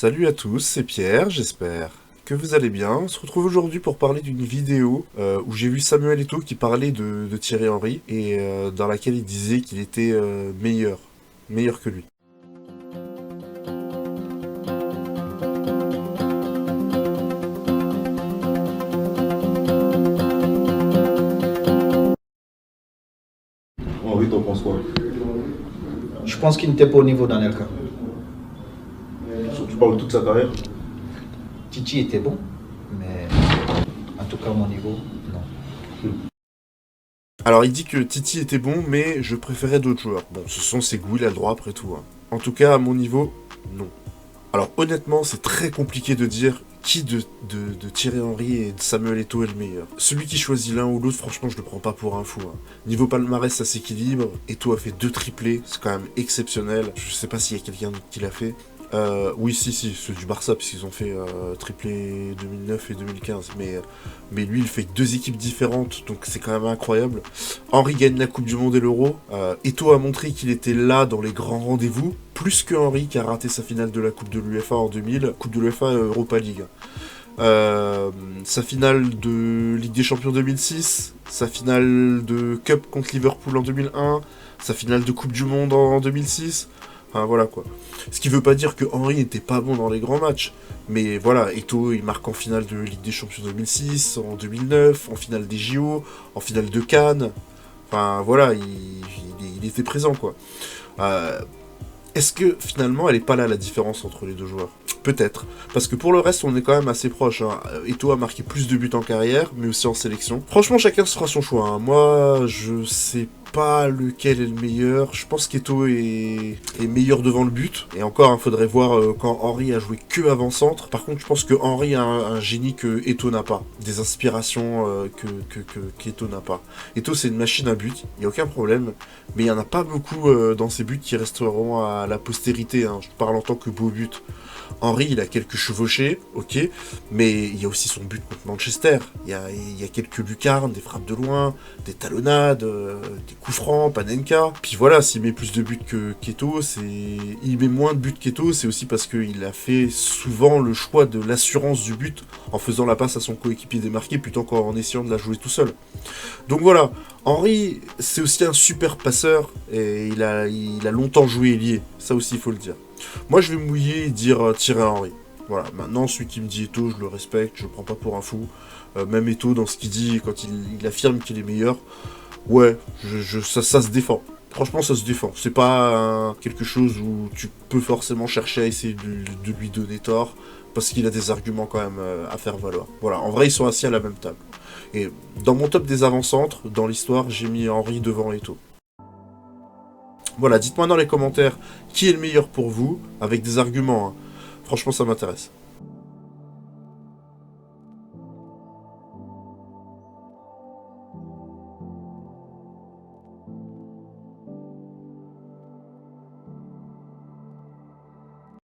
Salut à tous, c'est Pierre, j'espère que vous allez bien. On se retrouve aujourd'hui pour parler d'une vidéo où j'ai vu Samuel Eto'o qui parlait de Thierry Henry et dans laquelle il disait qu'il était meilleur que lui. Henri, t'en penses quoi? Je pense qu'il n'était pas au niveau d'Anelka. Tu parles de toute sa carrière? Titi était bon, mais en tout cas, à mon niveau, non. Alors il dit que Titi était bon, mais je préférais d'autres joueurs. Bon, ce sont ses goûts, il a le droit après tout, hein. En tout cas, à mon niveau, non. Alors honnêtement, c'est très compliqué de dire qui de Thierry Henry et de Samuel Eto'o est le meilleur. Celui qui choisit l'un ou l'autre, franchement, je le prends pas pour un fou, hein. Niveau palmarès, ça s'équilibre. Eto'o a fait 2 triplés, c'est quand même exceptionnel. Je sais pas s'il y a quelqu'un d'autre qui l'a fait. Oui, si, ceux du Barça, puisqu'ils ont fait triplé 2009 et 2015. Mais lui, il fait 2 équipes différentes, donc c'est quand même incroyable. Henry gagne la Coupe du Monde et l'Euro. Eto'o a montré qu'il était là dans les grands rendez-vous, plus que Henry, qui a raté sa finale de la Coupe de l'UEFA en 2000, Coupe de l'UEFA Europa League. Sa finale de Ligue des Champions 2006, sa finale de Cup contre Liverpool en 2001, sa finale de Coupe du Monde en 2006. Enfin, voilà quoi. Ce qui veut pas dire que Henry n'était pas bon dans les grands matchs. Mais voilà, Eto'o il marque en finale de Ligue des Champions 2006, en 2009, en finale des JO, en finale de Cannes. Enfin voilà, il était présent quoi. Euh, Est-ce que finalement elle est pas là la différence entre les deux joueurs? Peut-être. Parce que pour le reste on est quand même assez proche, hein. Eto'o a marqué plus de buts en carrière, mais aussi en sélection. Franchement chacun se fera son choix, hein. Moi je sais pas lequel est le meilleur. Je pense qu'Eto'o est meilleur devant le but. Et encore, il faudrait voir quand Henry a joué que avant-centre. Par contre, je pense que Henry a un génie que Eto'o n'a pas. Des inspirations qu'Eto'o n'a pas. Eto'o, c'est une machine à but. Il n'y a aucun problème. Mais il n'y en a pas beaucoup dans ces buts qui resteront à la postérité, hein. Je parle en tant que beau but. Henry, il a quelques chevauchés, ok, mais il y a aussi son but contre Manchester. Il y a quelques lucarnes, des frappes de loin, des talonnades, des coups francs, Panenka. Puis voilà, s'il met plus de buts que Eto'o, il met moins de buts qu'Eto'o, c'est aussi parce qu'il a fait souvent le choix de l'assurance du but en faisant la passe à son coéquipier démarqué plutôt qu'en essayant de la jouer tout seul. Donc voilà, Henry, c'est aussi un super passeur et il a longtemps joué ailier, ça aussi il faut le dire. Moi je vais mouiller et dire Thierry Henry. Voilà, maintenant celui qui me dit Eto'o, je le respecte, je le prends pas pour un fou. Même Eto'o dans ce qu'il dit, quand il affirme qu'il est meilleur, ouais, ça se défend. Franchement, ça se défend. C'est pas quelque chose où tu peux forcément chercher à essayer de lui donner tort, parce qu'il a des arguments quand même à faire valoir. Voilà, en vrai, ils sont assis à la même table. Et dans mon top des avant-centres, dans l'histoire, j'ai mis Henry devant Eto'o. Voilà, dites-moi dans les commentaires qui est le meilleur pour vous, avec des arguments, hein. Franchement, ça m'intéresse.